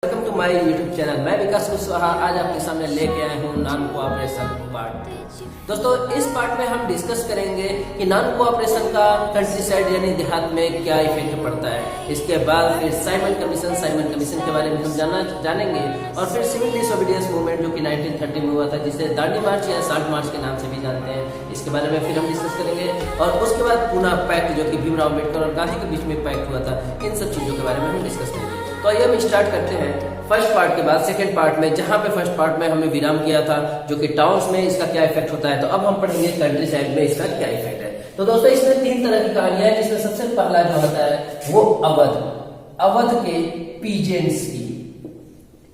Welcome to my YouTube channel. मैं विकास कुशवाहा आज आपके सामने लेके आया हूँ नॉन कोऑपरेशन पार्ट। दोस्तों, इस पार्ट में हम डिस्कस करेंगे कि नॉन कोऑपरेशन का कंट्री साइड यानी देहात में क्या इफेक्ट पड़ता है। इसके बाद फिर साइमन कमीशन के बारे में हम जानेंगे और फिर सिविल डिसोबीडियंस मूवमेंट जो कि 1930 में हुआ था, जिसे दांडी मार्च या साल्ट मार्च के नाम से भी जानते हैं, इसके बारे में फिर हम डिस्कस करेंगे। और उसके बाद पुनः पैक्ट जो कि भीमराव अम्बेडकर और गांधी के बीच में पैक्ट हुआ था, इन सब चीजों के बारे में हम डिस्कस करेंगे। तो आइए हम स्टार्ट करते हैं फर्स्ट पार्ट के बाद सेकंड पार्ट में, जहां पे फर्स्ट पार्ट में हमने विराम किया था जो कि टाउन्स में इसका क्या इफेक्ट होता है। तो अब हम पढ़ेंगे कंट्री साइड में इसका क्या इफेक्ट है। तो दोस्तों, इसमें तीन तरह की कहानियां हैं, जिसमें सबसे पहला जो होता है वो अवध के पीजेंट्स की,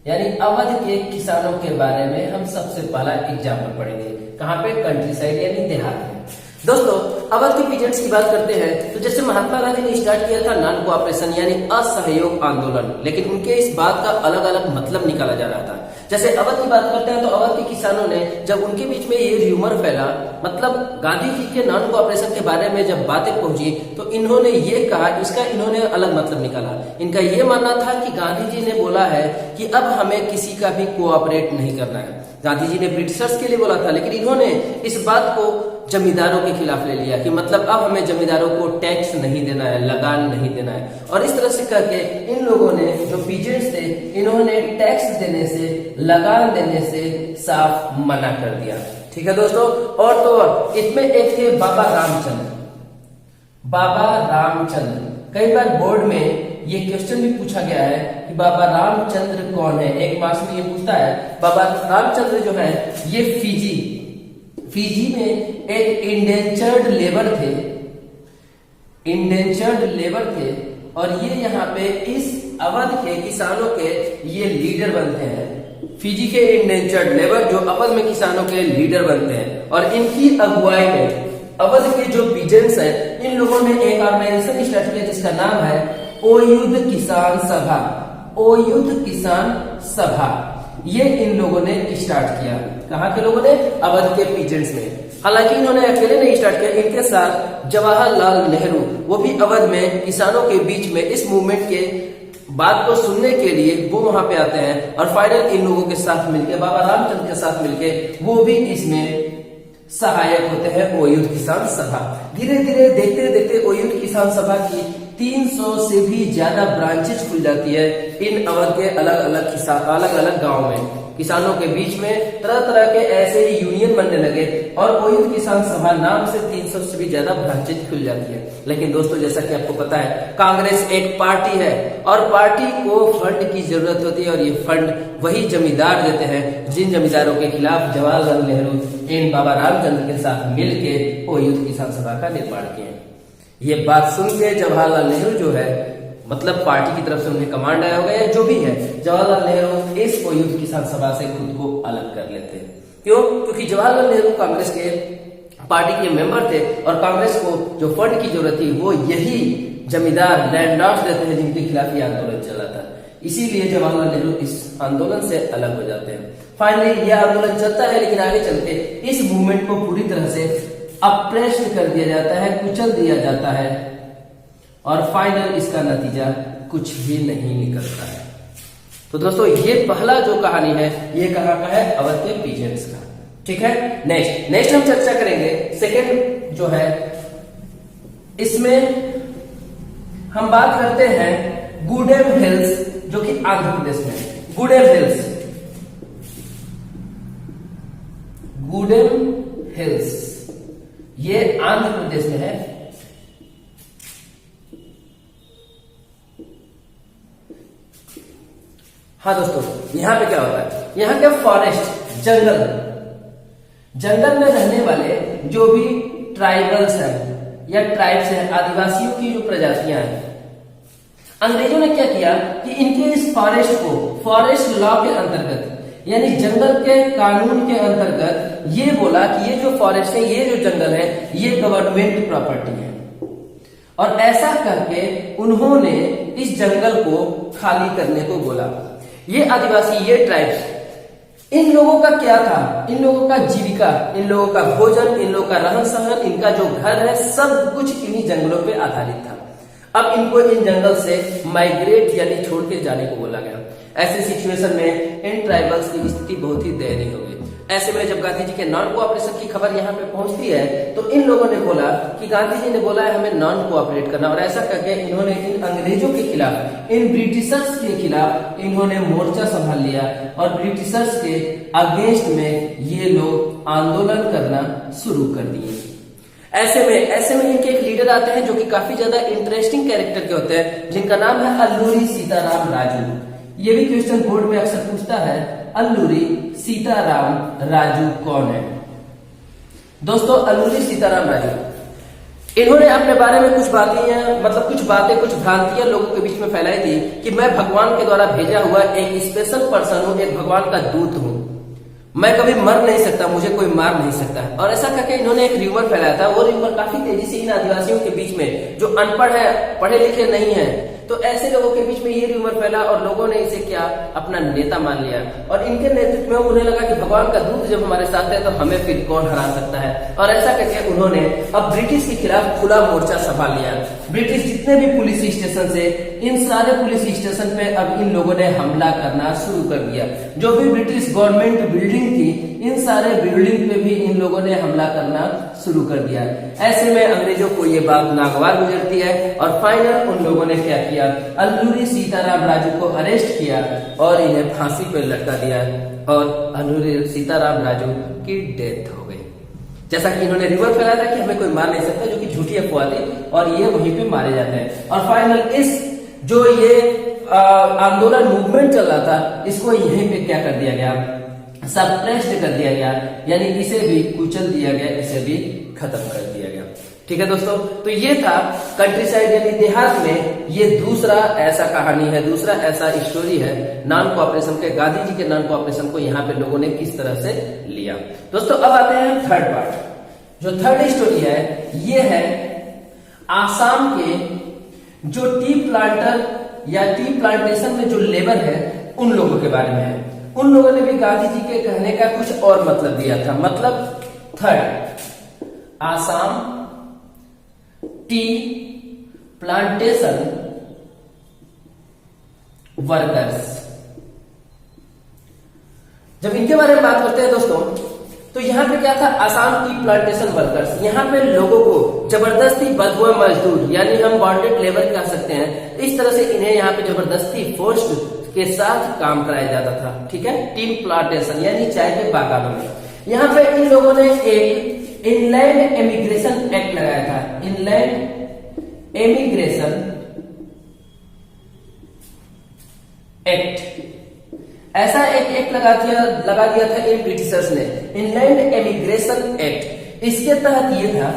यानी अवध के किसानों के बारे में हम सबसे पहला एग्जाम्पल पढ़ेंगे। कहाँ पे? कंट्री साइड यानी देहात में। दोस्तों, अवध के पीजेंट्स की बात करते हैं तो जैसे महात्मा गांधी ने स्टार्ट किया था नॉन कोऑपरेशन यानी असहयोग आंदोलन, लेकिन उनके इस बात का अलग अलग मतलब निकाला जा रहा था। जैसे अवध की बात करते हैं तो अवध के किसानों ने जब उनके बीच में ये र्यूमर फैला, मतलब गांधी जी के नॉन कोऑपरेशन के बारे में जब बातें पहुंची, तो इन्होंने ये कहा, इसका इन्होंने अलग मतलब निकाला। इनका ये मानना था कि गांधी जी ने बोला है कि अब हमें किसी का भी कोऑपरेट नहीं करना है। गांधी जी ने ब्रिटिशर्स के लिए बोला था, लेकिन इन्होंने इस बात को जमींदारों के खिलाफ ले लिया कि मतलब अब हमें जमींदारों को टैक्स नहीं देना है, लगान नहीं देना है। और इस तरह से करके इन लोगों ने, जो पीजेंट्स थे, इन्होंने टैक्स देने से, लगान देने से साफ मना कर दिया। ठीक है दोस्तों। और तो इसमें एक थे बाबा रामचंद्र। कई बार बोर्ड में ये क्वेश्चन भी पूछा गया है कि बाबा रामचंद्र कौन है। एक मार्क्स में ये पूछता है। बाबा रामचंद्र जो है ये फिजी में एक इंडेंचर्ड लेबर थे और ये यहाँ पे इस अवध के किसानों के ये लीडर बनते हैं। फिजी के इंडेंचर्ड लेबर जो अवध में किसानों के लीडर बनते हैं और इनकी अगुवाई में अवध के जो पीजेंट्स हैं, इन लोगों ने एक ऑर्गेनाइजेशन स्टार्ट किया जिसका नाम है ओयुद्ध किसान सभा। ये इन लोगों ने स्टार्ट किया। कहाँ के लोगों ने? अवध के पीजेंट्स ने। हालांकि इन्होंने अकेले नहीं स्टार्ट किया, इनके साथ जवाहरलाल नेहरू, वो भी अवध में किसानों के बीच में इस मूवमेंट के बात को सुनने के लिए वो वहां पे आते हैं। और फाइनल इन लोगों के साथ मिलकर, बाबा रामचंद्र के साथ मिलकर वो भी इसमें सहायक होते हैं ओयुद्ध किसान सभा। धीरे धीरे देखते देखते ओयुद्ध किसान सभा की 300 से भी ज्यादा ब्रांचेस खुल जाती है इन अवध के अलग अलग गांव में। किसानों के बीच में तरह तरह के ऐसे ही यूनियन बनने लगे और ओयुद्ध किसान सभा नाम से 300 से भी ज्यादा ब्रांचेस खुल जाती है। लेकिन दोस्तों, जैसा कि आपको पता है, कांग्रेस एक पार्टी है और पार्टी को फंड की जरूरत होती है और ये फंड वही जमींदार देते हैं, जिन जमींदारों के खिलाफ जवाहरलाल नेहरू इन बाबा रामचंद्र के साथ मिलकर ओयुद्ध किसान सभा का निर्माण किए। ये बात सुन के जवाहरलाल नेहरू जो है, मतलब पार्टी की तरफ से उन्हें कमांड आया होगा या जो भी है, जवाहरलाल नेहरू इस ओयुद्ध किसान सभा से खुद को अलग कर लेते हैं। क्यों? क्योंकि जवाहरलाल नेहरू कांग्रेस के पार्टी के मेंबर थे और कांग्रेस को जो फंड की जरूरत थी वो यही जमींदार लैंडलॉर्ड्स देते हैं, जिनके खिलाफ ये आंदोलन चला था। इसीलिए जवाहरलाल नेहरू इस आंदोलन से अलग हो जाते हैं। फाइनली यह आंदोलन चलता है, लेकिन आगे चलते इस मूवमेंट को पूरी तरह से अप्रेस कर दिया जाता है, कुचल दिया जाता है और फाइनल इसका नतीजा कुछ भी नहीं निकलता है। तो दोस्तों, ये पहला जो कहानी है ये कहाँ का है? अवध के पीजेंट्स का। ठीक है। नेक्स्ट हम चर्चा करेंगे सेकंड जो है, इसमें हम बात करते हैं गुडेम हिल्स, जो कि आंध्र प्रदेश में। गुडेम हिल्स ये आंध्र प्रदेश में है। हाँ दोस्तों, यहां पे क्या होता है? यहां के फॉरेस्ट, जंगल में रहने वाले जो भी ट्राइबल्स हैं या ट्राइब्स हैं, आदिवासियों की जो प्रजातियां हैं, अंग्रेजों ने क्या किया कि इनके इस फॉरेस्ट को फॉरेस्ट लॉ के अंतर्गत, यानी जंगल के कानून के अंतर्गत ये बोला कि ये जो फॉरेस्ट है, ये जो जंगल है, ये गवर्नमेंट प्रॉपर्टी है। और ऐसा करके उन्होंने इस जंगल को खाली करने को बोला। ये आदिवासी, ये ट्राइब्स, इन लोगों का क्या था? इन लोगों का जीविका, इन लोगों का भोजन, इन लोगों का रहन सहन, इनका जो घर है, सब कुछ इन्हीं जंगलों पे आधारित था। अब इनको इन जंगल से माइग्रेट यानी छोड़ के जाने को बोला गया। ऐसे सिचुएशन में इन ट्राइबल्स की स्थिति बहुत ही दयनीय हो गई। ऐसे में जब गांधी जी के नॉन कोऑपरेशन की खबर यहाँ पे पहुंचती है तो इन लोगों ने बोला कि गांधी जी ने बोला है हमें नॉन कोऑपरेट करना, और ऐसा करके इन्होंने इन अंग्रेजों के खिलाफ, इन ब्रिटिशर्स के खिलाफ इन्होंने मोर्चा संभाल लिया और ब्रिटिशर्स के अगेंस्ट में ये लोग आंदोलन करना शुरू कर दिए। ऐसे में इनके एक लीडर आते हैं जो कि काफी ज्यादा इंटरेस्टिंग कैरेक्टर के होते हैं, जिनका नाम है अल्लूरी सीताराम राजू। ये भी क्वेश्चन बोर्ड में अक्सर पूछता है, अल्लूरी सीताराम राजू कौन है? दोस्तों, अल्लूरी सीताराम राजू, इन्होंने अपने बारे में कुछ बातें कुछ भ्रांतियां लोगों के बीच में फैलाई थी कि मैं भगवान के द्वारा भेजा हुआ एक स्पेशल पर्सन हूं, एक भगवान का दूत हूं, मैं कभी मर नहीं सकता, मुझे कोई मार नहीं सकता। और ऐसा करके इन्होंने एक र्यूमर फैलाया था। वो र्यूमर काफी तेजी से इन आदिवासियों के बीच में, जो अनपढ़ है, पढ़े लिखे नहीं है, तो ऐसे लोगों के बीच में ये र्यूमर फैला और लोगों ने इसे क्या अपना नेता मान लिया। और इनके नेतृत्व में उन्हें लगा कि भगवान का दूत जब हमारे साथ है तो हमें फिर कौन हरा सकता है। और ऐसा करके उन्होंने अब ब्रिटिश के खिलाफ खुला मोर्चा संभाल लिया। ब्रिटिश जितने भी पुलिस स्टेशन से, इन सारे पुलिस स्टेशन पे अब इन लोगों ने हमला करना शुरू कर दिया। जो भी ब्रिटिश गवर्नमेंट बिल्डिंग थी, इन सारे बिल्डिंग पे भी इन लोगों ने हमला करना शुरू कर दिया। ऐसे में अंग्रेजों को ये बात नागवार गुजरती है और फाइनल उन लोगों ने क्या किया, अल्लूरी सीताराम राजू को अरेस्ट किया और इन्हें फांसी पर लटका दिया और अल्लूरी सीताराम राजू की डेथ हो गई। जैसा कि इन्होंने रिवर फैलाया था कि हमें कोई मार नहीं सकता, जो कि झूठी अफवाह थी, और ये वहीं पे मारे जाते हैं। और फाइनल इस जो ये आंदोलन मूवमेंट चल रहा था, इसको यहीं पे क्या कर दिया गया, सप्रेस्ड कर दिया गया, यानी इसे भी कुचल दिया गया, इसे भी खत्म कर दिया गया। ठीक है दोस्तों, तो ये था कंट्री साइड यानी देहात में ये दूसरा ऐसा कहानी है, दूसरा ऐसा स्टोरी है नॉन कोऑपरेशन के। गांधी जी के नॉन कोऑपरेशन को यहाँ पे लोगों ने किस तरह से लिया। दोस्तों, अब आते हैं थर्ड पार्ट। जो थर्ड स्टोरी है ये है आसाम के जो टी प्लांटर या टी प्लांटेशन में जो लेबर है उन लोगों के बारे में है। उन लोगों ने भी गांधी जी के कहने का कुछ और मतलब दिया था। मतलब third, Assam tea plantation workers. जब इनके बारे में बात करते हैं दोस्तों, तो यहाँ पे क्या था, आसाम टी प्लांटेशन वर्कर्स। यहाँ पे लोगों को जबरदस्ती बंधुआ मजदूर यानी हम बॉन्डेड लेबर कह सकते हैं, इस तरह से इन्हें यहाँ पे जबरदस्ती फोर्स्ड के साथ काम कराया जाता था। ठीक है, टी प्लांटेशन यानी चाय के बागानों में। यहाँ पे इन लोगों ने एक इनलैंड इमिग्रेशन एक्ट लगाया था। इनलैंड इमिग्रेशन एक्ट, ऐसा एक एक्ट लगा दिया था इन ब्रिटिशर्स ने, इनलैंड इमिग्रेशन एक्ट। इसके तहत ये था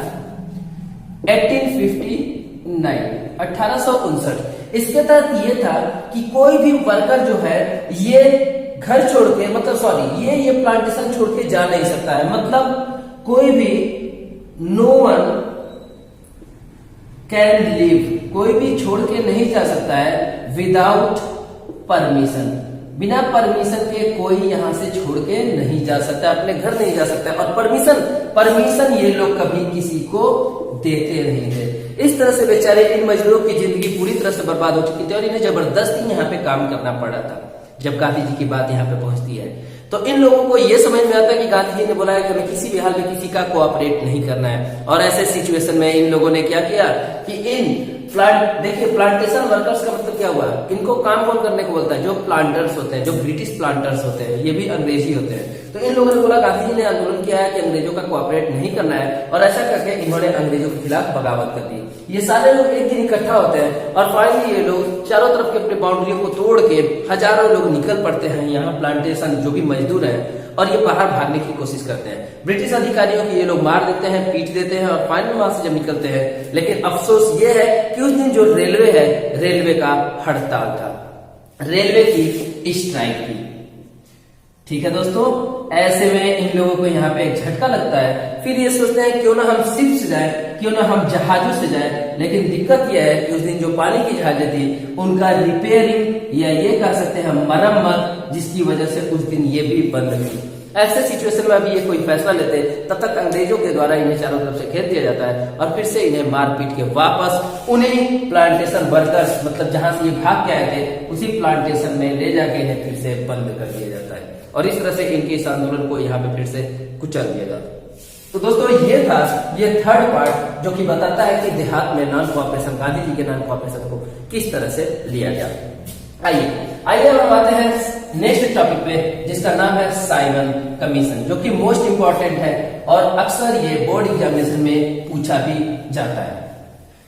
1859। इसके तहत ये था कि कोई भी वर्कर जो है ये घर छोड़ के, ये प्लांटेशन छोड़ के जा नहीं सकता है। मतलब कोई भी नो वन कैन लीव, कोई भी छोड़ के नहीं जा सकता है विदाउट परमिशन, बिना परमिशन के कोई यहां से छोड़ के नहीं जा सकता, अपने घर नहीं जा सकता। और परमिशन ये लोग कभी किसी को देते नहीं थे। इस तरह से बेचारे इन मजदूरों की जिंदगी पूरी तरह से बर्बाद हो चुकी थी और इन्हें जबरदस्ती यहाँ पे काम करना पड़ा था। जब गांधी जी की बात यहाँ पे पहुंचती है तो इन लोगों को ये समझ में आता है कि गांधी जी ने बोला है कि हमें किसी भी हाल में किसी का कोऑपरेट नहीं करना है। और ऐसे सिचुएशन में इन लोगों ने क्या किया कि देखिए प्लांटेशन वर्कर्स का मतलब क्या हुआ, इनको काम कौन करने को बोलता है, जो प्लांटर्स होते हैं, जो ब्रिटिश प्लांटर्स होते हैं, ये भी अंग्रेजी होते हैं। तो इन लोगों ने बोला, गांधी जी ने आंदोलन किया है कि अंग्रेजों का कोऑपरेट नहीं करना है, और ऐसा करके इन्होंने अंग्रेजों के खिलाफ बगावत कर दी। ये सारे लोग एक दिन इकट्ठा होते हैं और फाइनली ये लोग चारों तरफ के अपने बाउंड्रियों को तोड़ के हजारों लोग निकल पड़ते हैं यहाँ प्लांटेशन, जो भी मजदूर है, और ये बाहर भागने की कोशिश करते हैं। ब्रिटिश अधिकारियों को ये लोग मार देते हैं, पीट देते हैं, और फाइनल वहां से जब निकलते हैं, लेकिन अफसोस ये है कि उस दिन जो रेलवे है, रेलवे का हड़ताल था, रेलवे की स्ट्राइक थी। ठीक है दोस्तों, ऐसे में इन लोगों को यहाँ पे एक झटका लगता है। फिर ये सोचते हैं क्यों ना हम शिप से जाए, क्यों ना हम जहाजों से जाए। लेकिन दिक्कत यह है कि उस दिन जो पानी की जहाजें थी उनका रिपेयरिंग या ये कह सकते हैं मरम्मत, जिसकी वजह से उस दिन ये भी बंद हुई। ऐसे सिचुएशन में अभी ये कोई फैसला लेते तब तक अंग्रेजों के द्वारा इन्हें चारों तरफ से घेर दिया जाता है और फिर से इन्हें मार पीट के वापस उन्हीं प्लांटेशन वर्कर्स मतलब जहां से ये भाग के आए थे उसी प्लांटेशन में ले जाके इन्हें फिर से बंद कर दिया जाता है और इस तरह से इनके इस आंदोलन को यहाँ पे फिर से कुचल दिया जाता है। तो दोस्तों ये था ये थर्ड पार्ट जो कि बताता है कि देहात में नॉन कोऑपरेशन, गांधी जी के नॉन कोऑपरेशन को किस तरह से लिया गया। आइए हम आते हैं नेक्स्ट टॉपिक पे जिसका नाम है साइमन कमीशन, जो कि मोस्ट इंपॉर्टेंट है और अक्सर ये बोर्ड एग्जामिनेशन में पूछा भी जाता है।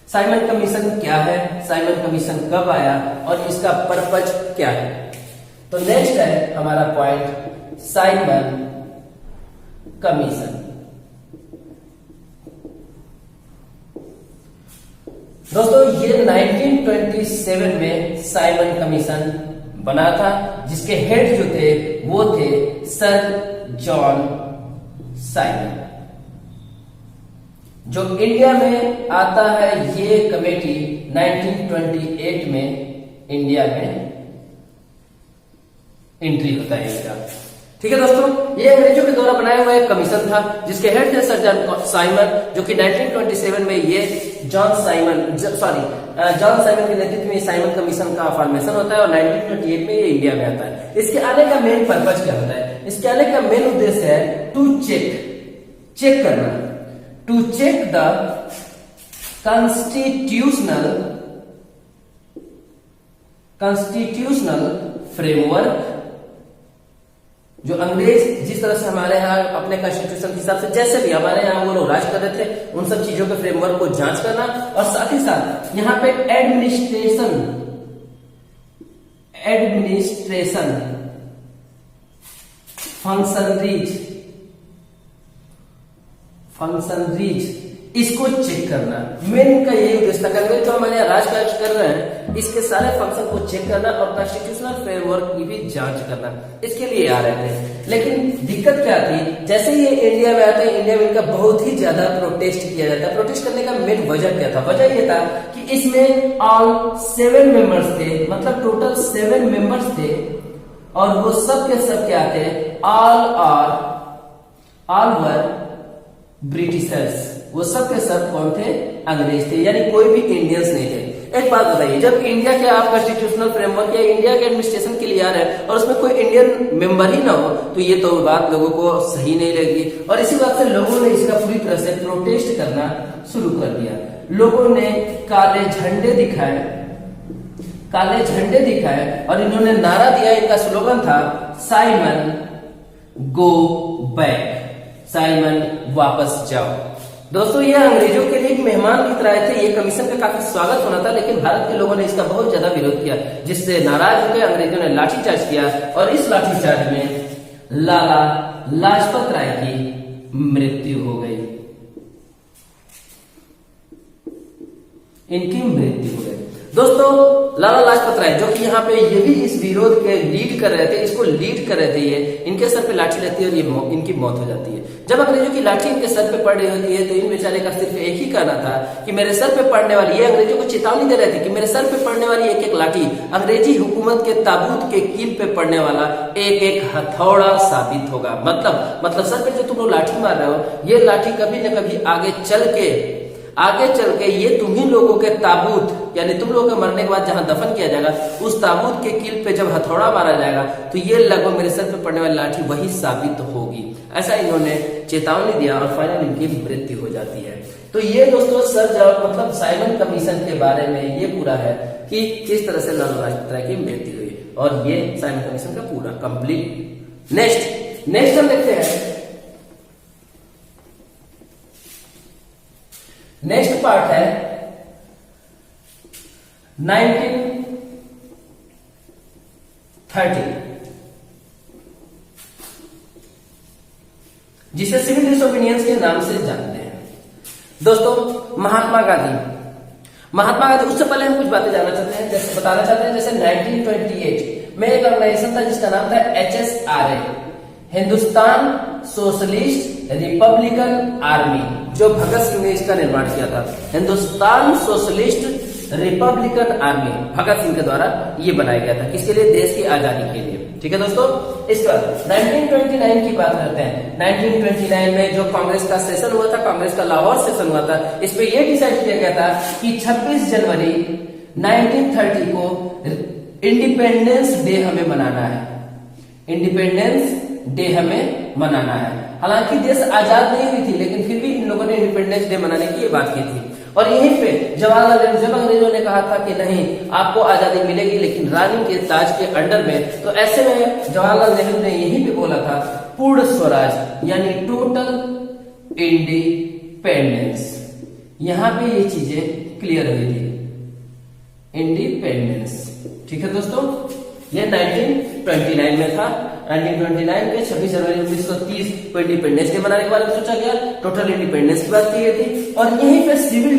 साइमन कमीशन क्या है, साइमन कमीशन कब आया और इसका पर्पज क्या है। तो नेक्स्ट है हमारा पॉइंट साइमन कमीशन। दोस्तों ये 1927 में साइमन कमीशन बना था जिसके हेड जो थे वो थे सर जॉन साइमन। जो इंडिया में आता है ये कमेटी 1928 में इंडिया में एंट्री होता है इसका। ठीक है दोस्तों, ये अंग्रेजों के द्वारा बनाया हुआ एक कमीशन था जिसके हेड थे सर जॉन साइमन, जो कि 1927 में ये जॉन साइमन के नेतृत्व में साइमन कमीशन का फॉर्मेशन होता है और 1928 में ये इंडिया में आता है। इसके आने का मेन पर्पज क्या होता है, इसके आने का मेन उद्देश्य है टू चेक करना, to check the constitutional framework. जो अंग्रेज जिस तरह से हमारे यहाँ अपने कॉन्स्टिट्यूशन के हिसाब से जैसे भी हमारे यहाँ वो लोग राज कर रहे थे उन सब चीजों के फ्रेमवर्क को जांच करना और साथ ही साथ यहाँ पे एडमिनिस्ट्रेशन फंक्शनरीज इसको चेक करना। मेन का यही उद्देश्य था। अंग्रेज जो हमारे यहाँ राज कर रहे हैं इसके सारे फंक्शन को चेक करना और कॉन्स्टिट्यूशनल फ्रेमवर्क की भी जांच करना, इसके लिए आ रहे थे। लेकिन दिक्कत क्या थी, जैसे ये इंडिया में आते हैं इंडिया में इनका बहुत ही ज्यादा प्रोटेस्ट किया जाता है। प्रोटेस्ट करने का मेन वजह क्या था, वजह ये था कि इसमें ऑल 7 मेंबर्स थे, मतलब टोटल 7 मेंबर्स थे और वो सब के सब क्या थे, ऑल वर ब्रिटिशर्स। वो सब के सब कौन थे, अंग्रेज थे, यानी कोई भी इंडियंस नहीं थे। एक बात बताइए, जब इंडिया के आप कॉन्स्टिट्यूशनल फ्रेमवर्क या इंडिया के एडमिनिस्ट्रेशन के लिए आ रहे हैं और उसमें कोई इंडियन मेंबर ही ना हो तो ये तो बात लोगों को सही नहीं लगेगी और इसी बात से लोगों ने इसका पूरी तरह से प्रोटेस्ट करना शुरू कर दिया। लोगों ने काले झंडे दिखाए और इन्होंने नारा दिया, इनका स्लोगन था साइमन गो बैक, साइमन वापस जाओ। दोस्तों ये अंग्रेजों के लिए एक मेहमान की तरह आए थे, ये कमीशन का काफी स्वागत होना था, लेकिन भारत के लोगों ने इसका बहुत ज्यादा विरोध किया जिससे नाराज होकर अंग्रेजों ने लाठीचार्ज किया और इस लाठीचार्ज में लाला लाजपत राय की मृत्यु हो गई। इनकी मृत्यु हो गई। दोस्तों लाला लाजपत राय जो कि यहाँ पे ये भी इस विरोध के लीड कर रहे थे, इसको लीड कर रहे थे, ये इनके सर पे लाठी रहती है और ये इनकी मौत हो जाती है। जब अंग्रेजों की लाठी इनके सर पे पड़ रही होती है तो इन बेचारे का सिर्फ एक ही कहना था कि मेरे सर पे पड़ने वाली, ये अंग्रेजों को चेतावनी दे रहे थे कि मेरे सर पे पड़ने वाली एक एक लाठी अंग्रेजी हुकूमत के ताबूत के कील पे पड़ने वाला एक एक हथौड़ा साबित होगा। मतलब सर पे जो तुम लोग लाठी मार रहे हो ये लाठी कभी न कभी आगे चल के ये तुम्ही लोगों के ताबूत यानी तुम लोगों के मरने के बाद जहां दफन किया जाएगा उस ताबूत के कील पे जब हथौड़ा मारा जाएगा तो ये लगभग मेरे सर पे पड़ने वाली लाठी वही साबित होगी। ऐसा इन्होंने चेतावनी दिया और फाइनल इनकी मृत्यु हो जाती है। तो ये दोस्तों मतलब साइमन कमीशन के बारे में ये पूरा है कि किस तरह से लाला लाजपत राय की मृत्यु हुई और ये साइमन कमीशन का पूरा कंप्लीट। नेक्स्ट हम देखते हैं, नेक्स्ट पार्ट है 1930 जिसे सिविल डिसोबीडियंस के नाम से जानते हैं। दोस्तों महात्मा गांधी उससे पहले हम कुछ बातें बताना चाहते हैं। जैसे 1928 में एक ऑर्गेनाइजेशन था जिसका नाम था HSRA, Hindustan socialist Republican army, जो भगत सिंह ने इसका निर्माण किया था। Hindustan socialist Republican army Bhagat Singh के द्वारा ये बनाया गया था, किसके लिए, देश की आजादी के लिए। ठीक है दोस्तों। इसके बाद 1929 की बात करते हैं। 1929 में जो कांग्रेस का सेशन हुआ था, कांग्रेस का लाहौर सेशन हुआ था, इस पे ये डिसाइड किया गया था कि 26 जनवरी 1930 को इंडिपेंडेंस डे हमें मनाना है। इंडिपेंडेंस डे हमें मनाना है। हालांकि देश आजाद नहीं हुई थी, लेकिन फिर भी इन लोगों ने इंडिपेंडेंस डे मनाने की ये बात की थी। और यहीं पे जवाहरलाल नेहरू, जब अंग्रेजों ने कहा था कि नहीं आपको आजादी मिलेगी लेकिन रानी के ताज के अंडर में, तो ऐसे में जवाहरलाल नेहरू ने यहीं पे बोला था पूर्ण स्वराज यानी टोटल इंडिपेंडेंस। यहां पे ये चीजें क्लियर हुई थी, इंडिपेंडेंस। ठीक है दोस्तों, ये 1929 में था। 1929 के 26 जनवरी 1930 को इंडिपेंडेंस डे मनाने के बारे में सोचा गया, टोटल इंडिपेंडेंस की बात की गई थी। और यहीं पे सिविल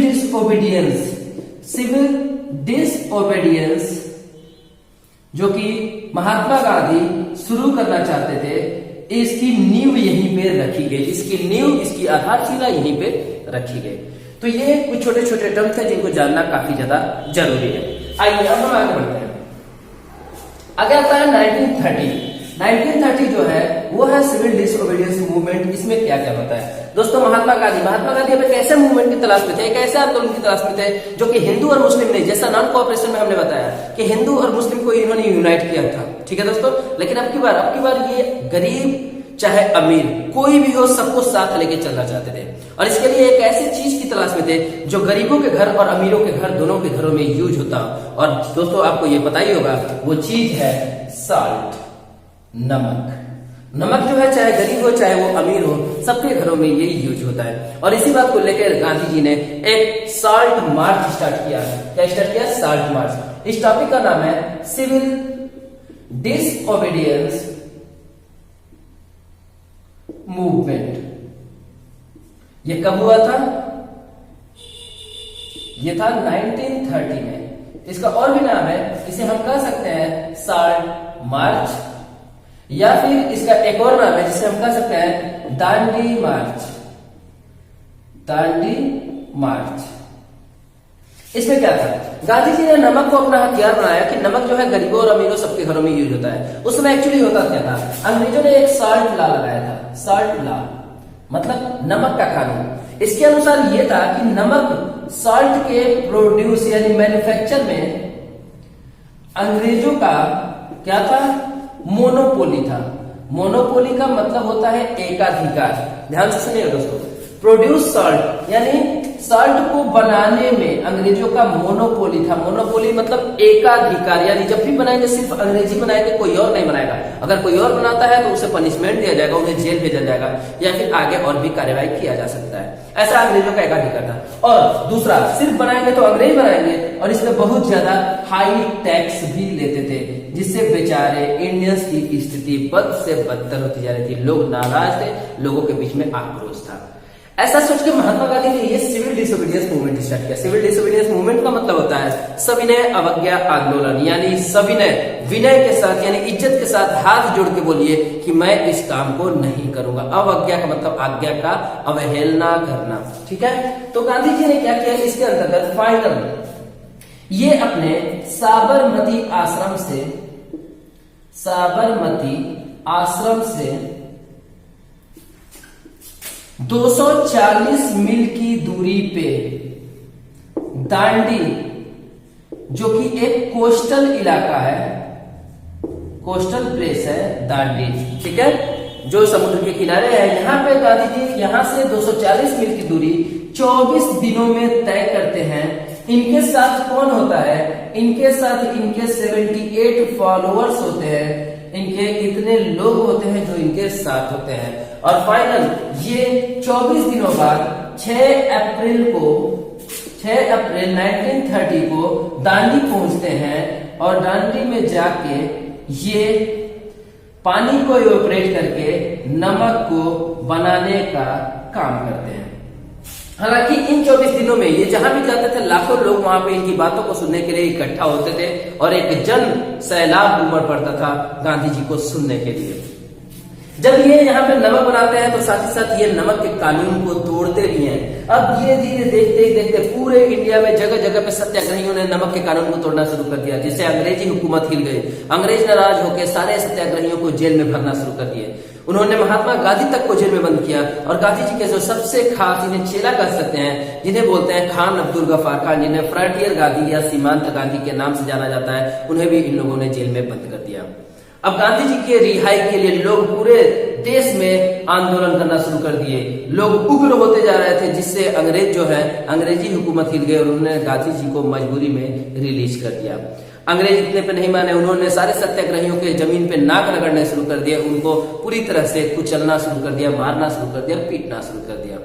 डिसओबीडियंस जो कि महात्मा गांधी शुरू करना चाहते थे, इसकी नींव यहीं पे रखी गई। इसकी नींव, इसकी आधारशिला यहीं पे रखी गई। तो ये कुछ छोटे छोटे टर्म थे जिनको जानना काफी ज्यादा जरूरी है। आइए अब हम आगे बढ़ते हैं। आगे आता है 1930 जो है वो है सिविल डिसओबीडियंस मूवमेंट। इसमें क्या क्या होता है दोस्तों? महात्मा गांधी अब एक ऐसे मूवमेंट की तलाश में थे, एक ऐसे आंदोलन की तलाश में थे जो कि हिंदू और मुस्लिम नहीं, जैसा नॉन कोऑपरेशन में हमने बताया कि हिंदू और मुस्लिम को इन्होंने यूनाइट किया था। ठीक है दोस्तों, लेकिन अब की बार ये गरीब चाहे अमीर कोई भी हो, सबको साथ लेके चलना चाहते थे। और इसके लिए एक ऐसी चीज की तलाश में थे जो गरीबों के घर और अमीरों के घर दोनों के घरों में यूज होता। और दोस्तों आपको ये पता ही होगा, वो चीज है साल्ट, नमक। नमक जो है चाहे गरीब हो चाहे वो अमीर हो, सबके घरों में ये यूज होता है। और इसी बात को लेकर गांधी जी ने एक साल्ट मार्च स्टार्ट किया। क्या स्टार्ट किया? Salt march. इस टॉपिक का नाम है सिविल डिसओबीडियंस मूवमेंट। ये कब हुआ था? ये था 1930 में। इसका और भी नाम है, इसे हम कह सकते हैं साल्ट मार्च, या फिर इसका एक और नाम है जिसे हम कह सकते हैं दांडी मार्च। दांडी मार्च। इसमें क्या था? गांधी जी ने नमक को अपना हथियार बनाया कि नमक जो है गरीबों और अमीरों सबके घरों में यूज होता है। उस समय एक्चुअली होता क्या था, अंग्रेजों ने एक साल्ट लॉ लगाया था। साल्ट लॉ मतलब नमक का कानून। इसके अनुसार यह था कि नमक साल्ट के प्रोड्यूस यानी मैन्युफैक्चर में अंग्रेजों का क्या था? मोनोपोली था। मोनोपोली का मतलब होता है एकाधिकार। ध्यान से सुनिए दोस्तों, प्रोड्यूस साल्ट यानी साल्ट को बनाने में अंग्रेजों का मोनोपोली था। मोनोपोली मतलब एकाधिकार, यानी जब भी बनाएंगे सिर्फ अंग्रेजी बनाएंगे, कोई और नहीं बनाएगा। अगर कोई और बनाता है तो उसे पनिशमेंट दिया जाएगा, उन्हें जेल भेजा जाएगा या फिर आगे और भी कार्यवाही किया जा सकता है। ऐसा अंग्रेजों का एकाधिकार था। और दूसरा, सिर्फ बनाएंगे तो अंग्रेज बनाएंगे और इसमें बहुत ज्यादा हाई टैक्स भी लेते थे, जिससे बेचारे इंडियंस की स्थिति बद से बदतर होती जा रही थी। लोग नाराज थे, लोगों के बीच में आक्रोश था। ऐसा सोच के महात्मा गांधी ने ये सिविल डिसोबीडियंस मूवमेंट स्टार्ट किया। सिविल डिसोबीडियंस मूवमेंट का मतलब होता है सविनय अवज्ञा आंदोलन, यानी सविनय विनय के साथ यानी इज्जत के साथ हाथ जोड़ के बोलिए कि मैं इस काम को नहीं करूंगा। अवज्ञा का मतलब आज्ञा का अवहेलना करना। ठीक है, तो गांधी जी ने क्या किया? इसके अंतर्गत फाइनल ये अपने साबरमती आश्रम से 240 मील की दूरी पे दांडी, जो कि एक कोस्टल इलाका है, कोस्टल प्लेस है दांडी, ठीक है, जो समुद्र के किनारे है, यहां पे गांधी जी यहां से 240 मील की दूरी 24 दिनों में तय करते हैं। इनके साथ कौन होता है? इनके साथ इनके 78 फॉलोअर्स होते हैं। इनके इतने लोग होते हैं जो इनके साथ होते हैं। और फाइनल ये 24 दिनों बाद 6 अप्रैल 1930 को दांडी पहुंचते हैं और दांडी में जाके ये पानी को इवेपोरेट करके नमक को बनाने का काम करते हैं। हालांकि इन 24 दिनों में ये जहां भी जाते थे लाखों लोग वहां पे इनकी बातों को सुनने के लिए इकट्ठा होते थे और एक जन सैलाब उमड़ पड़ता था गांधी जी को सुनने के लिए। जब ये यहाँ पे नमक बनाते हैं तो साथ ही साथ ये नमक के कानून को तोड़ते भी हैं। अब धीरे धीरे देखते ही देखते पूरे इंडिया में जगह जगह पे सत्याग्रहियों ने नमक के कानून को तोड़ना शुरू कर दिया, जिससे अंग्रेजी हुकूमत हिल गई। अंग्रेज नाराज होकर सारे सत्याग्रहियों को जेल में भरना शुरू कर दिए। उन्होंने महात्मा गांधी तक को जेल में बंद किया और गांधी जी के जो सबसे खास, इन्हें चेला कह सकते हैं, जिन्हें बोलते हैं खान अब्दुल गफ्फार खान, जिन्हें फ्रंटियर गांधी या सीमांत गांधी के नाम से जाना जाता है, उन्हें भी इन लोगों ने जेल में बंद कर दिया। अब गांधी जी के रिहाई के लिए लोग पूरे देश में आंदोलन करना शुरू कर दिए। लोग उग्र होते जा रहे थे, जिससे अंग्रेज जो है, अंग्रेजी हुकूमत हिल गई और उन्होंने गांधी जी को मजबूरी में रिलीज कर दिया। अंग्रेज इतने पे नहीं माने, उन्होंने सारे सत्याग्रहियों के जमीन पे नाक रगड़ने शुरू कर दिया, उनको पूरी तरह से कुचलना शुरू कर दिया, मारना शुरू कर दिया, पीटना शुरू कर दिया।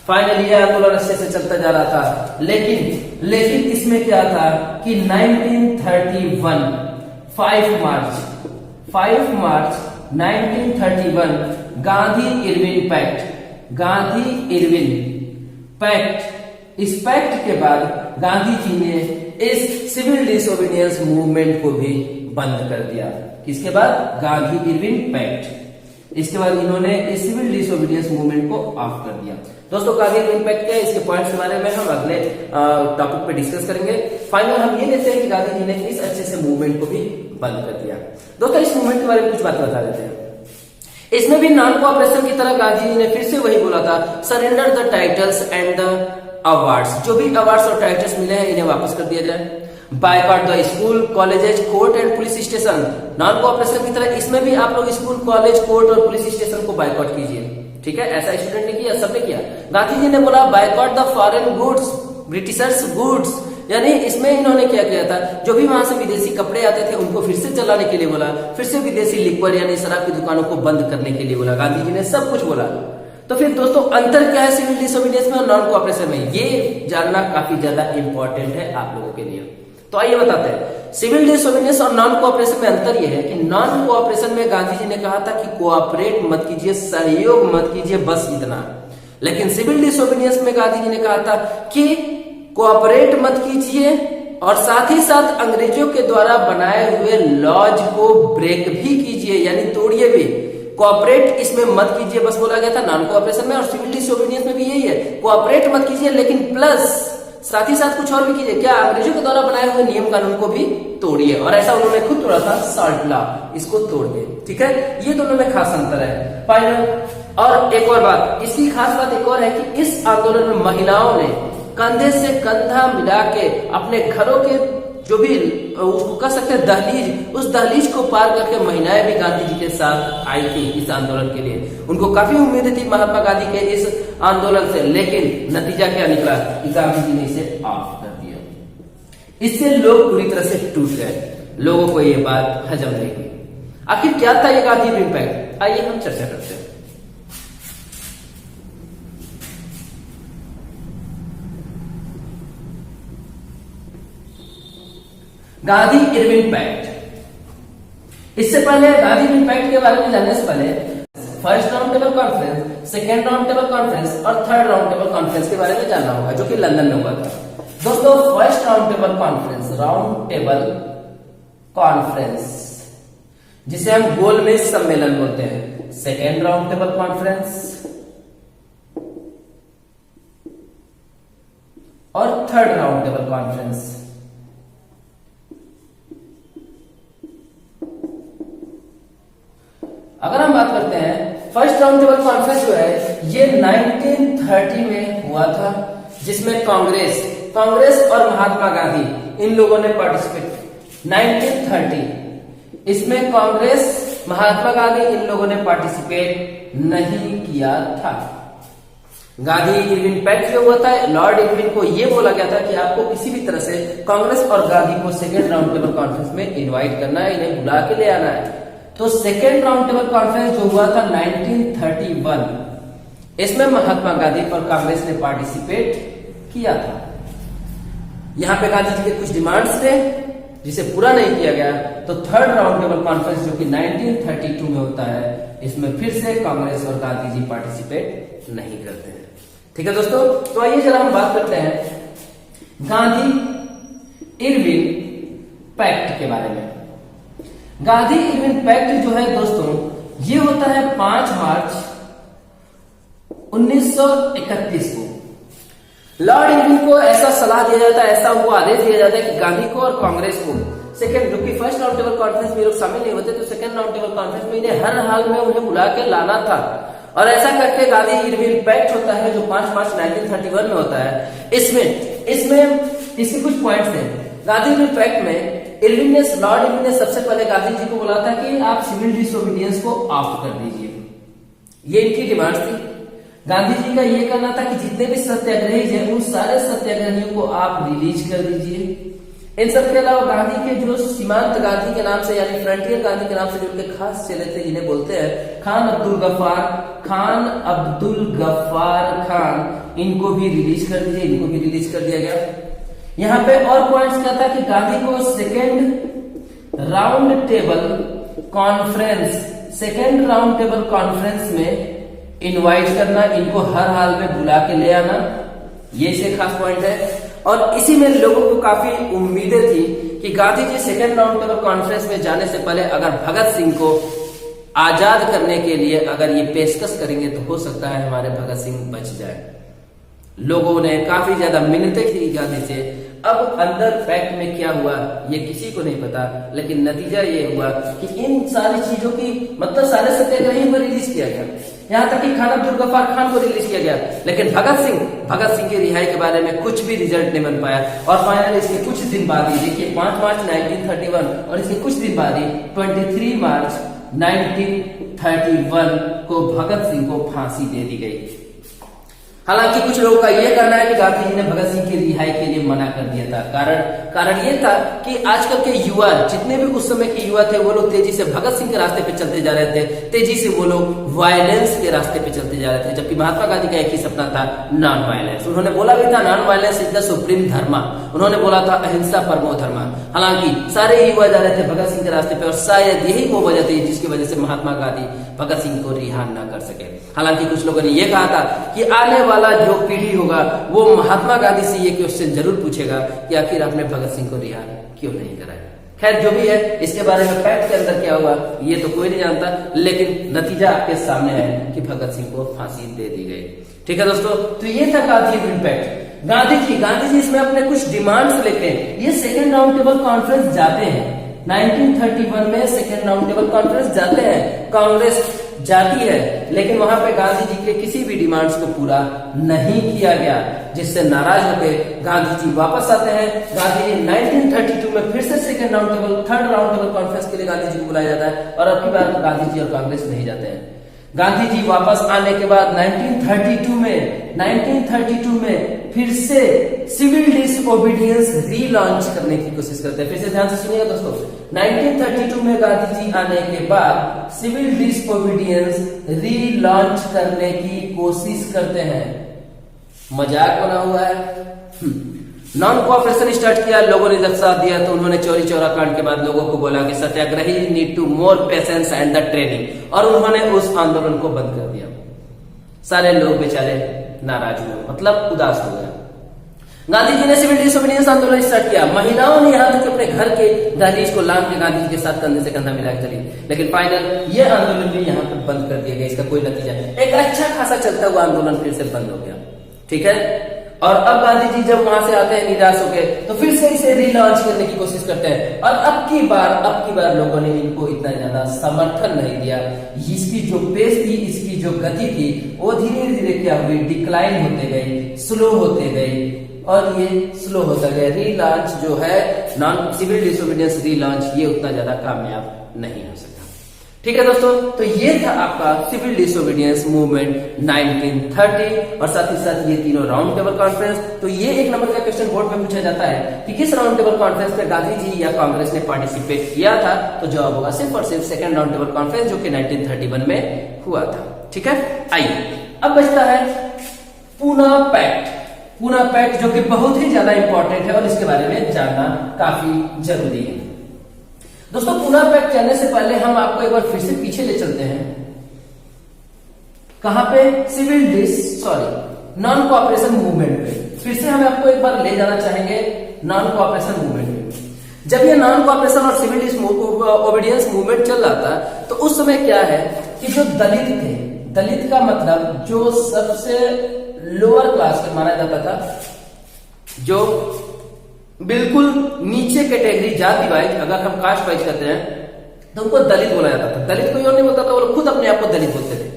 फाइनली यह आंदोलन अच्छे से चलता जा रहा था, लेकिन इसमें क्या था कि 1931 5 मार्च 1931 गांधी इरविन पैक्ट, इस पैक्ट के बाद गांधी जी ने इस सिविल डिसोबीडियंस मूवमेंट को भी बंद कर दिया। किसके बाद? Gandhi Irwin pact. इसके बाद इन्होंने इस सिविल डिसोबीडियंस मूवमेंट को ऑफ कर दिया। दोस्तों, गांधी इरविन पैक्ट क्या है, इसके पॉइंट्स के बारे में हम अगले टॉपिक पे डिस्कस करेंगे। फाइनल हम ये देखते हैं कि गांधी जी ने इस अच्छे से मूवमेंट को भी बंद कर दिया। दोस्तों, इस मूवमेंट के बारे में कुछ बात बता देते हैं। इसमें भी नॉन कोऑपरेशन की तरह गांधी जी ने फिर से वही बोला था, surrender the titles and the awards, जो भी अवार्ड्स और टाइटल्स मिले हैं इन्हें वापस कर दिया जाए। Boycott the school, colleges, court and police station. Non cooperation की तरह इसमें भी आप लोग स्कूल, कॉलेज, कोर्ट और पुलिस स्टेशन को बायकॉट कीजिए। ठीक है, ऐसा स्टूडेंट ने किया, सबने किया। गांधी जी ने बोला boycott the foreign goods, Britishers goods, यानी इसमें इन्होंने क्या किया था, जो भी वहां से विदेशी कपड़े आते थे उनको फिर से चलाने के लिए बोला, फिर से विदेशी लिक्वर यानी शराब की दुकानों को बंद करने के लिए बोला। गांधी जी ने सब कुछ बोला। तो फिर दोस्तों, अंतर क्या है सिविल डिसोबीडियंस में और नॉन कोऑपरेशन में, ये जानना काफी ज्यादा इंपॉर्टेंट है आप लोगों के लिए। तो आइए बताते हैं, सिविल डिसोबीडियंस और नॉन कोऑपरेशन में अंतर यह है कि नॉन कोऑपरेशन में गांधी जी ने कहा था कि कोऑपरेट मत कीजिए, सहयोग मत कीजिए, बस इतना। लेकिन सिविल डिसोबीडियंस में गांधी जी ने कहा था कि कोऑपरेट मत कीजिए और साथ ही साथ अंग्रेजों के द्वारा बनाए हुए लॉज को ब्रेक भी कीजिए, यानी तोड़िए भी। कोऑपरेट इसमें मत कीजिए बस बोला गया था नॉन कोऑपरेशन में, और सिविल डिसोबीडियंस में भी यही है, कोऑपरेट मत कीजिए लेकिन प्लस साथ ही साथ कुछ और भी कीजिए। क्या? अंग्रेजों के द्वारा बनाए हुए नियम कानून को भी तोड़िए। और ऐसा उन्होंने खुद तोड़ा था, साल्ट लॉ, इसको तोड़ दे। ठीक है, ये दोनों में खास अंतर है। फाइनल और एक और बात, इसकी खास बात एक और है कि इस आंदोलन में महिलाओं ने कंधे से कंधा मिला के अपने घरों के जो भी कह सकते हैं दहलीज, उस दहलीज को पार करके महिलाएं भी गांधी जी के साथ आई थी इस आंदोलन के लिए। उनको काफी उम्मीद थी महात्मा गांधी के इस आंदोलन से, लेकिन नतीजा क्या निकला कि गांधी जी ने इसे ऑफ कर दिया। इससे लोग पूरी तरह से टूट गए, लोगों को ये बात हजम नहीं हुई। आखिर क्या था ये गांधी इरविन पैक्ट, आइए हम चर्चा करते हैं। गांधी इरविन पैक्ट, इससे पहले गांधी इरविन पैक्ट के बारे में जानने से पहले first round table conference, second round table conference और थर्ड राउंड टेबल कॉन्फ्रेंस के बारे में जानना होगा, जो कि लंदन में हुआ था। दोस्तों, फर्स्ट राउंड टेबल कॉन्फ्रेंस जिसे हम गोलमेज सम्मेलन बोलते हैं, सेकेंड राउंड टेबल कॉन्फ्रेंस और थर्ड राउंड टेबल कॉन्फ्रेंस। अगर हम बात करते हैं फर्स्ट राउंड टेबल कॉन्फ्रेंस जो है ये 1930 में हुआ था, जिसमें कांग्रेस और महात्मा गांधी इन लोगों ने पार्टिसिपेट किया। 1930 इसमें कांग्रेस, महात्मा गांधी इन लोगों ने पार्टिसिपेट नहीं किया था। गांधी इरविन पैक्ट जो हुआ था, लॉर्ड इरविन को यह बोला गया था कि आपको किसी भी तरह से कांग्रेस और गांधी को सेकेंड राउंड टेबल कॉन्फ्रेंस में इनवाइट करना है, इन्हें बुला के ले आना है। तो सेकेंड राउंड टेबल कॉन्फ्रेंस जो हुआ था 1931, इसमें महात्मा गांधी और कांग्रेस ने पार्टिसिपेट किया था। यहां पे गांधी जी के कुछ डिमांड्स थे जिसे पूरा नहीं किया गया। तो थर्ड राउंड टेबल कॉन्फ्रेंस जो कि 1932 में होता है, इसमें फिर से कांग्रेस और गांधी जी पार्टिसिपेट नहीं करते हैं। ठीक है दोस्तों, तो आइए जरा हम बात करते हैं गांधी इरविन पैक्ट के बारे में। गांधी इरविन पैक्ट जो है दोस्तों, ये होता है 5 मार्च 1931 को। लॉर्ड इरविन को ऐसा सलाह दिया जाता है, ऐसा उनको आदेश दिया जाता है कि गांधी को और कांग्रेस को सेकंड, जो कि फर्स्ट राउंड टेबल कॉन्फ्रेंस में लोग शामिल नहीं होते, तो सेकंड राउंड टेबल कॉन्फ्रेंस में इन्हें हर हाल में उन्हें बुला के लाना था। और ऐसा करके गांधी इरविन पैक्ट होता है जो 5 मार्च 1931 में होता है। इसमें इसके कुछ पॉइंट्स हैं। गांधी इरविन पैक्ट में लॉर्ड इरविन ने सबसे पहले गांधी जी को बोला था कि आप सिविल डिसोबीडियंस को ऑफ कर दीजिए, ये इनकी डिमांड थी। गांधी जी का ये कहना था कि जितने भी सत्याग्रही हैं उन सारे सत्याग्रहियों को आप रिलीज कर दीजिए। इन सब के अलावा गांधी के जो सीमांत गांधी के नाम से यानी फ्रंटियर गांधी के नाम से जो उनके खास चेले थे, जिन्हें बोलते हैं खान अब्दुल गफ्फार खान, इनको भी रिलीज कर दीजिए, इनको भी रिलीज कर दिया गया। यहाँ पे और पॉइंट्स क्या था कि गांधी को सेकेंड राउंड टेबल कॉन्फ्रेंस में इनवाइट करना, इनको हर हाल में बुला के ले आना, ये से खास पॉइंट है। और इसी में लोगों को काफी उम्मीदें थी कि Gandhi ji second round table conference में जाने से पहले अगर भगत सिंह को आजाद करने के लिए अगर ये पेशकश करेंगे तो हो सकता है हमारे भगत सिंह बच जाए। लोगों ने काफी ज्यादा मिन्नतें की गांधी से। अब अंदर फैक्ट में क्या हुआ ये किसी को नहीं पता, लेकिन नतीजा ये हुआ कि इन सारी चीजों की मतलब सारे सत्याग्रही को रिलीज किया गया, यहाँ तक कि खान अब्दुल गफ्फार खान को रिलीज किया गया, लेकिन भगत सिंह की रिहाई के बारे में कुछ भी रिजल्ट नहीं बन पाया। और फाइनली इसके कुछ दिन बाद ही देखिए 5 मार्च 1931 और इसके कुछ दिन बाद ही 23 मार्च 1931 को भगत सिंह को फांसी दे दी गई। हालांकि कुछ लोगों का यह कहना है कि गांधी जी ने भगत सिंह की रिहाई के लिए मना कर दिया था। कारण ये था कि आजकल के युवा, जितने भी उस समय के युवा थे, वो लोग तेजी से भगत सिंह के रास्ते पे चलते जा रहे थे, तेजी से वो लोग वायलेंस के रास्ते पे चलते जा रहे थे, जबकि महात्मा गांधी का एक ही सपना था, नॉन वायलेंस। उन्होंने बोला भी था non violence is the supreme dharma, उन्होंने बोला था अहिंसा परमो धर्मा। हालांकि सारे युवा जा रहे थे भगत सिंह के रास्ते पे, और शायद यही वो वजह थी जिसकी वजह से महात्मा गांधी भगत सिंह को रिहा न कर सके। हालांकि कुछ लोगों ने यह कहा था कि आने वाला जो पीढ़ी होगा वो महात्मा गांधी से ये क्वेश्चन जरूर पूछेगा कि आखिर आपने भगत सिंह को रिहा क्यों नहीं कराया। खैर जो भी है, इसके बारे में फैक्ट के अंदर क्या हुआ ये तो कोई नहीं जानता, लेकिन नतीजा आपके सामने है कि भगत सिंह को फांसी दे दी गई। ठीक है दोस्तों, तो ये था गांधी इम्पैक्ट। गांधी जी इसमें अपने कुछ डिमांड्स लेके ये सेकेंड राउंड टेबल कॉन्फ्रेंस जाते हैं। 1931 में सेकेंड राउंड टेबल कॉन्फ्रेंस जाते हैं, कांग्रेस जाती है, लेकिन वहां पे गांधी जी के किसी भी डिमांड्स को पूरा नहीं किया गया, जिससे नाराज होकर गांधी जी वापस आते हैं। गांधी जी 1932 में फिर से थर्ड राउंड टेबल कॉन्फ्रेंस के लिए गांधी जी को बुलाया जाता है, और अब की बार गांधी जी और कांग्रेस नहीं जाते हैं। गांधी जी वापस आने के बाद 1932 में फिर से सिविल डिसओबीडियंस रीलॉन्च करने की कोशिश करते हैं। फिर से ध्यान से सुनिएगा दोस्तों, 1932 में गांधी जी आने के बाद सिविल डिसओबीडियंस रीलॉन्च करने की कोशिश करते हैं। मजाक बना हुआ है। नॉन कोऑपरेशन स्टार्ट किया, लोगों ने जब साथ दिया तो उन्होंने चौरी चौरा कांड के बाद लोगों को बोला कि satyagrahi need to more patience and the training, और उन्होंने उस आंदोलन को बंद कर दिया। सारे लोग बेचारे नाराज हुए, मतलब उदास हो गए। गांधी जी ने सिविल डिसोबीडियंस आंदोलन स्टार्ट किया। महिलाओं ने यहाँ तक अपने घर के दहलीज को लांघ के गांधी जी के साथ कंधे से कंधा मिलाकर चली, लेकिन फाइनल ये आंदोलन भी यहाँ पर बंद कर दिया गया। इसका कोई नतीजा नहीं, एक अच्छा खासा चलता हुआ आंदोलन फिर से बंद हो गया। ठीक है, और अब गांधी जी जब वहां से आते हैं निराश होकर, तो फिर से इसे रीलॉन्च करने की कोशिश करते हैं, और अब की बार लोगों ने इनको इतना ज्यादा समर्थन नहीं दिया। इसकी जो पेस थी, इसकी जो गति थी, वो धीरे धीरे क्या हुई, डिक्लाइन होते गई, स्लो होते गई, और ये स्लो होता गया। रीलॉन्च जो है नॉन सिविल डिसोबीडियंस रीलॉन्च, ये उतना ज्यादा कामयाब नहीं हो सका। ठीक है दोस्तों, तो ये था आपका सिविल डिसोबीडियंस मूवमेंट 1930, और साथ ही साथ ये तीनों राउंड टेबल कॉन्फ्रेंस। तो ये एक नंबर का क्वेश्चन बोर्ड में पूछा जाता है कि किस राउंड टेबल कॉन्फ्रेंस में गांधी जी या कांग्रेस ने पार्टिसिपेट किया था, तो जवाब होगा सिर्फ और सिर्फ सेकंड राउंड टेबल कॉन्फ्रेंस, जो कि 1931 में हुआ था। ठीक है, आइए अब बचता है पूना पैक्ट। पूना पैक्ट जो कि बहुत ही ज्यादा इंपॉर्टेंट है और इसके बारे में जानना काफी जरूरी है। दोस्तों, पूना पैक्ट जानने से पहले हम आपको एक बार फिर से पीछे ले चलते हैं। कहां पे? नॉन कोऑपरेशन मूवमेंट पे। फिर से हम आपको एक बार ले जाना चाहेंगे नॉन कोऑपरेशन मूवमेंट में। जब ये नॉन कोऑपरेशन और सिविल डिसओबीडियंस मूवमेंट चल रहा था, तो उस समय क्या है कि जो दलित थे, दलित का मतलब जो सबसे लोअर क्लास का माना जाता था, जो बिल्कुल नीचे कैटेगरी जाति वाइज, अगर हम कास्ट वाइज करते हैं तो उनको दलित बोला जाता था। दलित कोई और नहीं बोलता था, वो लोग खुद अपने आप को दलित बोलते थे।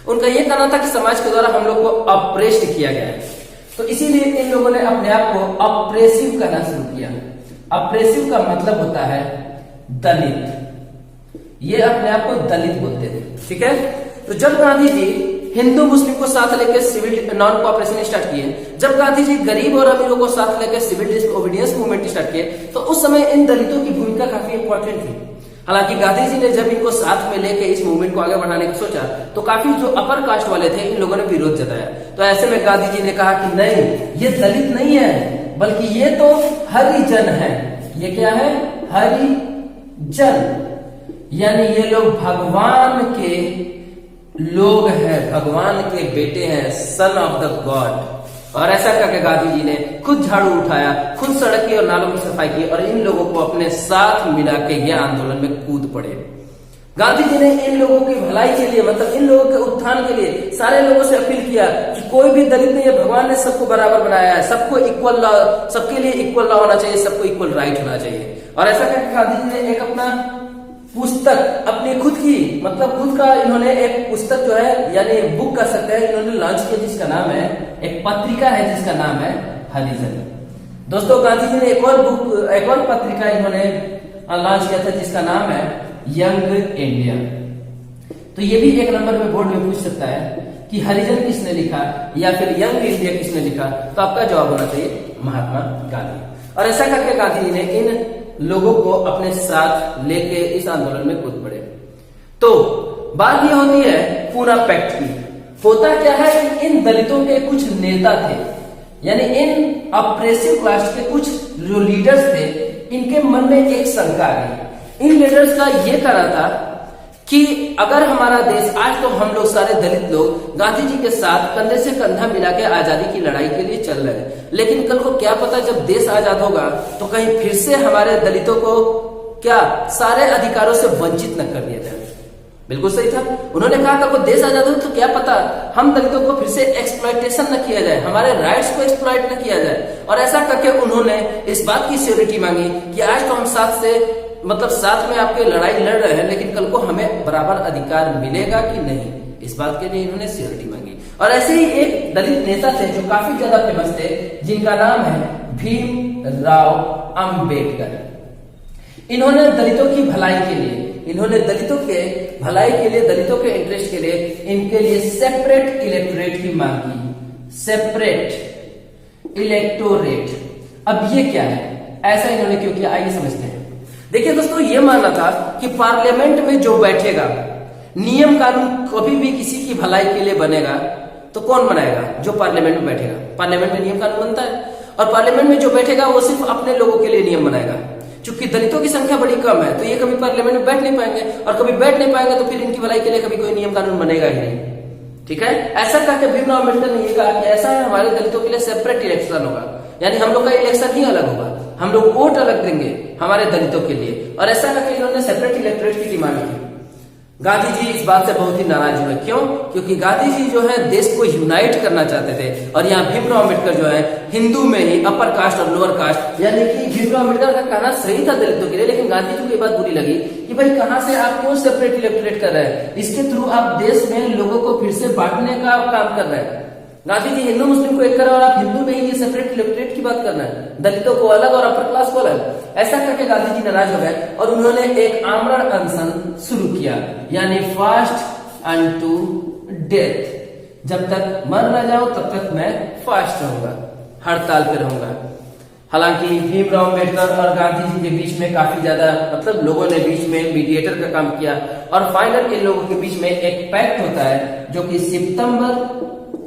उनका यह कहना था कि समाज के द्वारा हम लोग को अप्रेस्ड किया गया है, तो इसीलिए इन लोगों ने अपने आप को अप्रेसिव कहना शुरू किया। अप्रेसिव का मतलब होता है दलित, ये अपने आप को दलित बोलते थे, ठीक है। तो जब गांधी जी हिंदू मुस्लिम को साथ लेकर सिविल नॉन कोऑपरेशन स्टार्ट किए, जब गांधी जी गरीब और अमीरों को साथ लेकर सिविल डिसओबीडियंस मूवमेंट स्टार्ट किए, तो उस समय इन दलितों की भूमिका काफी इंपॉर्टेंट थी। हालांकि गांधी जी ने जब इनको साथ में लेकर इस मूवमेंट को आगे बढ़ाने की सोचा, तो काफी जो अपर कास्ट वाले थे इन लोगों ने विरोध जताया। तो ऐसे में गांधी जी ने कहा कि नहीं, ये दलित नहीं है, बल्कि ये तो हरिजन है। ये क्या है? हरिजन, यानी ये लोग भगवान के लोग हैं, भगवान के बेटे हैं, सन ऑफ द गॉड। और ऐसा करके गांधी जी ने खुद झाड़ू उठाया, खुद सड़क की और नालों की सफाई की और इन लोगों को अपने साथ मिला के यह आंदोलन में कूद पड़े। गांधी जी ने इन लोगों की भलाई के लिए, मतलब इन लोगों के उत्थान के लिए सारे लोगों से अपील किया कि कोई भी दलित नहीं है, भगवान ने सबको बराबर बनाया है, सबको इक्वल लॉ, सबके लिए इक्वल लॉ होना चाहिए, सबको इक्वल राइट होना चाहिए। और ऐसा करके गांधी जी ने एक अपना पुस्तक, अपनी खुद की, मतलब खुद का इन्होंने एक पुस्तक जो है, यानी बुक कर सकते हैं, इन्होंने लॉन्च किया, जिसका नाम है, एक पत्रिका है जिसका नाम है हरिजन। दोस्तों गांधी जी ने एक और पत्रिका इन्होंने लॉन्च किया था जिसका नाम है यंग इंडिया। तो ये भी एक नंबर में बोर्ड में पूछ सकता है कि हरिजन किसने लिखा या फिर यंग इंडिया किसने लिखा, तो आपका जवाब होना चाहिए महात्मा गांधी। और ऐसा करके गांधी जी ने इन लोगों को अपने साथ लेके इस आंदोलन में कूद पड़े। तो बात यह होती है पूना पैक्ट की। होता क्या है कि इन दलितों के कुछ नेता थे, यानी इन अप्रेसिव क्लास के कुछ जो लीडर्स थे, इनके मन में एक शंका आई। इन लीडर्स का यह कहना था कि अगर हमारा देश, आज तो हम लोग सारे दलित लोग गांधी जी के साथ कंधे से कंधा मिला के आजादी की लड़ाई के लिए चल रहे हैं, लेकिन कल को क्या पता जब देश आजाद होगा तो कहीं फिर से हमारे दलितों को क्या सारे अधिकारों से वंचित न कर दिया जाए। बिल्कुल सही था। उन्होंने कहा कल को देश आजाद हो तो क्या पता हम दलितों को फिर से एक्सप्लॉयटेशन न किया जाए, हमारे राइट्स को एक्सप्लॉयट न किया जाए। और ऐसा करके उन्होंने इस बात की श्योरिटी मांगी कि आज तो हम साथ में आपके लड़ाई लड़ रहे हैं, लेकिन कल को हमें बराबर अधिकार मिलेगा कि नहीं, इस बात के लिए इन्होंने श्योरिटी मांगी। और ऐसे ही एक दलित नेता थे जो काफी ज्यादा फेमस थे, जिनका नाम है भीमराव अंबेडकर। इन्होंने दलितों की भलाई के लिए, दलितों के इंटरेस्ट के लिए इनके लिए सेपरेट इलेक्टोरेट की मांग की। सेपरेट इलेक्टोरेट, अब ये क्या है, ऐसा इन्होंने क्यों किया, आइए समझते हैं। देखिए दोस्तों, ये मानना था कि पार्लियामेंट में जो बैठेगा, नियम कानून कभी भी किसी की भलाई के लिए बनेगा तो कौन बनाएगा? जो पार्लियामेंट में बैठेगा। पार्लियामेंट में नियम कानून बनता है और पार्लियामेंट में जो बैठेगा वो सिर्फ अपने लोगों के लिए नियम बनाएगा। चूंकि दलितों की संख्या बड़ी कम है तो ये कभी पार्लियामेंट में बैठ नहीं पाएंगे, और कभी बैठ नहीं पाएंगे तो फिर इनकी भलाई के लिए कभी कोई नियम कानून बनेगा ही नहीं। ठीक है, ऐसा करके भीमराव अम्बेडकर ने ये कहा कि ऐसा है, हमारे दलितों के लिए सेपरेट इलेक्शन होगा, यानी हम लोग का इलेक्शन ही अलग होगा, हम लोग वोट अलग देंगे हमारे दलितों के लिए। और ऐसा करके इन्होंने सेपरेट इलेक्टोरेट की डिमांड की। गांधी जी इस बात से बहुत ही नाराज हुए। क्यों? क्योंकि गांधी जी जो है देश को यूनाइट करना चाहते थे, और यहाँ भीमराव अम्बेडकर जो है हिंदू में ही अपर कास्ट और लोअर कास्ट, यानी कि भीमराव अम्बेडकर का कहना सही था दलितों के लिए, लेकिन गांधी जी को ये बात बुरी लगी कि भाई कहां से आप क्यों सेपरेट इलेक्टोरेट कर रहे हैं, इसके थ्रू आप देश में लोगों को फिर से बांटने का काम कर रहे हैं। गांधी जी हिंदू मुस्लिम को एक कर, और आप हिंदू में ही ये सेपरेट इलेक्टोरेट की बात कर रहे हैं, दलितों को अलग और अपर क्लास को अलग। ऐसा करके गांधी जी नाराज हो गए और उन्होंने एक आमरण अनशन शुरू किया, यानी फास्ट अनटू डेथ। जब तक मर न जाओ तब तक मैं फास्ट रहूंगा, हड़ताल पे रहूंगा। हालांकि भीमराव अम्बेडकर और गांधी जी के बीच में काफी ज्यादा, मतलब लोगों ने बीच में मीडिएटर का काम किया, और फाइनल इन लोगों के बीच में एक पैक्ट होता है जो कि सितंबर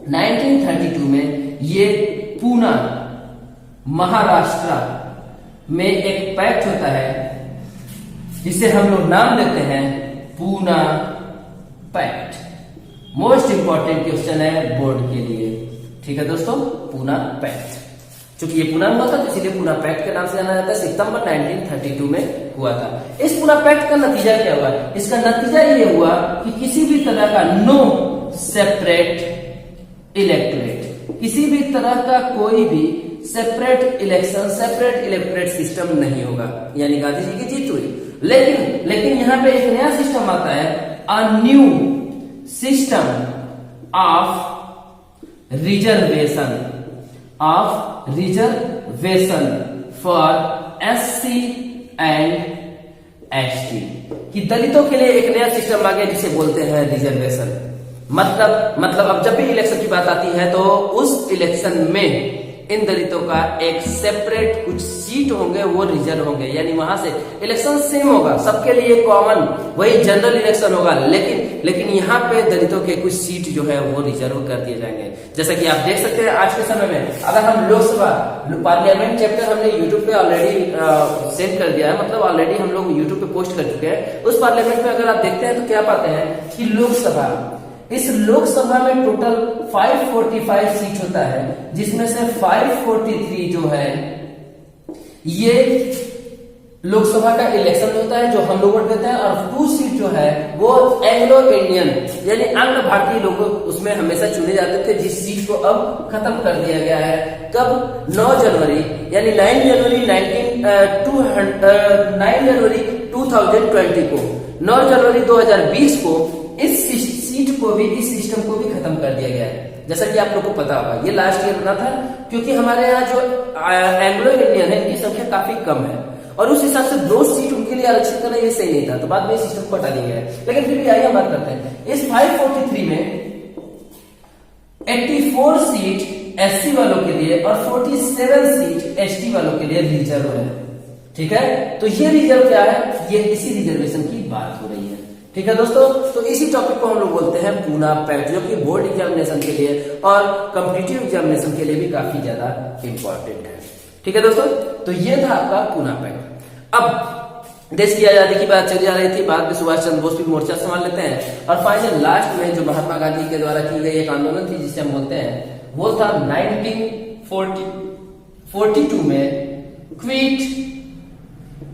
1932 में ये पूना महाराष्ट्र में एक पैक्ट होता है जिसे हम लोग नाम देते हैं Poona pact. Most important question है बोर्ड के लिए। ठीक है दोस्तों, पूना पैक्ट। क्योंकि ये पूना हुआ था तो इसीलिए पूना पैक्ट के नाम से जाना जाता है। सितंबर 1932 में हुआ था। इस पूना पैक्ट का नतीजा क्या हुआ? इसका नतीजा ये हुआ कि किसी भी तरह का नो सेपरेट इलेक्टोरेट, किसी भी तरह का कोई भी separate election, separate electorate system नहीं होगा, यानी गांधी जी की जीत हुई। लेकिन यहां पे एक नया सिस्टम आता है, a new system of reservation for SC and ST, कि दलितों के लिए एक नया सिस्टम आ गया जिसे बोलते हैं रिजर्वेशन। मतलब अब जब भी इलेक्शन की बात आती है तो उस इलेक्शन में इन दलितों का एक सेपरेट कुछ सीट होंगे, वो रिजर्व होंगे, यानी वहां से इलेक्शन सेम होगा, सबके लिए कॉमन वही जनरल इलेक्शन होगा, लेकिन यहाँ पे दलितों के कुछ सीट जो है वो रिजर्व कर दिए जाएंगे। जैसा कि आप देख सकते हैं आज के समय में अगर हम लोकसभा पार्लियामेंट चैप्टर हमने यूट्यूब पे ऑलरेडी सेंड कर दिया है, मतलब ऑलरेडी हम लोग यूट्यूब पे पोस्ट कर चुके हैं। उस पार्लियामेंट में अगर आप देखते हैं तो क्या पाते हैं कि इस लोकसभा में टोटल 545 सीट होता है, जिसमें से 543 जो है ये लोकसभा का इलेक्शन होता है जो हम लोग वोट देते हैं, और 2 सीट जो है वो एंग्लो इंडियन यानी अंग भारतीय लोग उसमें हमेशा चुने जाते थे, जिस सीट को अब खत्म कर दिया गया है। कब? 9 जनवरी यानी 9 जनवरी 2020 को, 9 जनवरी 2020 को इस सीट को भी, इस सिस्टम को भी खत्म कर दिया गया है। जैसा कि आप लोग को पता होगा ये लास्ट ईयर बना था, क्योंकि हमारे यहाँ जो एंग्लो इंडियन है इनकी संख्या काफी कम है और उस हिसाब से 2 सीट उनके लिए आरक्षित करना ये सही नहीं था, तो बाद में सिस्टम को हटा दिया गया है। लेकिन फिर भी आइए हम बात करते हैं। इस 543 में 84 सीट एससी वालों के लिए और 47 सीट एसटी वालों के लिए रिजर्व है। ठीक है, तो ये रिजर्व क्या है? ये इसी रिजर्वेशन की बात हो रही है। ठीक है दोस्तों, तो इसी टॉपिक को हम लोग बोलते हैं पूना पैक्ट, जो कि बोर्ड एग्जामिनेशन के लिए और कॉम्पिटिटिव एग्जामिनेशन के लिए भी काफी ज्यादा इंपॉर्टेंट है। ठीक है दोस्तों, तो ये था आपका पूना पैक्ट। अब देश की आजादी की बात चली जा रही थी, बाद में सुभाष चंद्र बोस भी मोर्चा संभाल लेते हैं, और फाइनल लास्ट में जो महात्मा गांधी के द्वारा की गई एक आंदोलन थी जिसे हम बोलते हैं, वो था 1942 में quit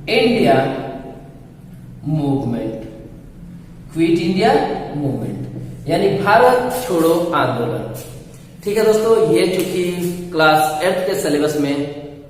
India movement, quit India movement यानी भारत छोड़ो आंदोलन। ठीक है दोस्तों, ये चूंकि क्लास 8th के सिलेबस में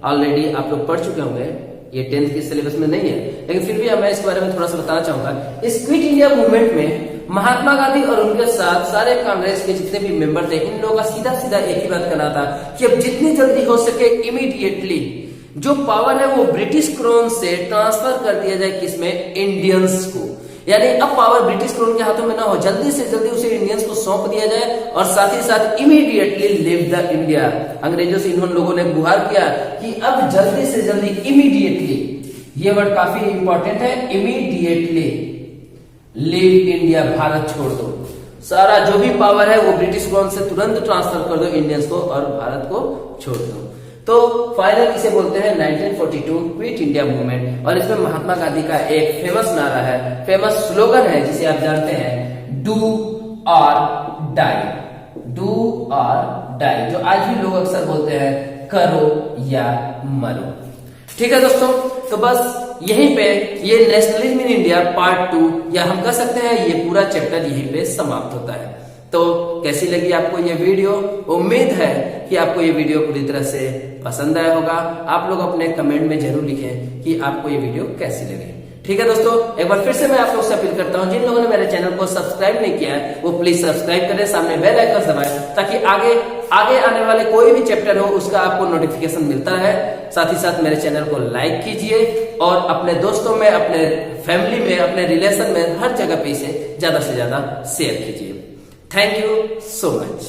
ऑलरेडी आप लोग पढ़ चुके होंगे, ये 10th के सिलेबस में नहीं है, लेकिन फिर भी मैं इसके बारे में थोड़ा सा बताना चाहूंगा। इस क्विट इंडिया मूवमेंट में महात्मा गांधी और उनके साथ सारे कांग्रेस के जितने भी मेंबर थे, इन लोगों का सीधा सीधा एक ही बात करना था कि अब जितनी जल्दी हो सके इमीडिएटली जो पावर है वो ब्रिटिश क्राउन से ट्रांसफर कर दिया जाए, किसमें? इंडियंस को। यानी अब पावर ब्रिटिश क्राउन के हाथों में ना हो, जल्दी से जल्दी उसे इंडियंस को सौंप दिया जाए, और साथ ही साथ इमीडिएटली लीव द इंडिया। अंग्रेजों से इन लोगों ने गुहार किया कि अब जल्दी से जल्दी इमीडिएटली, ये वर्ड काफी इंपॉर्टेंट है, इमीडिएटली लीव इंडिया, भारत छोड़ दो, सारा जो भी पावर है वो ब्रिटिश क्राउन से तुरंत ट्रांसफर कर दो इंडियंस को और भारत को छोड़ दो। तो फाइनल इसे बोलते हैं 1942 क्विट इंडिया मूवमेंट, और इसमें महात्मा गांधी का एक फेमस नारा है, फेमस स्लोगन है जिसे आप जानते हैं, डू और डाई, डू और डाई, जो आज भी लोग अक्सर बोलते हैं, करो या मरो। ठीक है दोस्तों, तो बस यहीं पे ये नेशनलिज्म इन इंडिया पार्ट 2, या हम कह सकते हैं ये पूरा चैप्टर यहीं पे समाप्त होता है। तो कैसी लगी आपको ये वीडियो? उम्मीद है कि आपको ये वीडियो पूरी तरह से पसंद आया होगा। आप लोग अपने कमेंट में जरूर लिखें कि आपको ये वीडियो कैसी लगी। ठीक है दोस्तों, एक बार फिर से मैं आप लोग से अपील करता हूं, जिन लोगों ने मेरे चैनल को सब्सक्राइब नहीं किया है वो प्लीज सब्सक्राइब करें, सामने बेल आइकन दबाएं, ताकि आगे आने वाले कोई भी चैप्टर हो उसका आपको नोटिफिकेशन मिलता रहे। साथ ही साथ मेरे चैनल को लाइक कीजिए और अपने दोस्तों में, अपने फैमिली में, अपने रिलेशन में, हर जगह पे इसे ज्यादा से ज्यादा शेयर कीजिए। Thank you so much.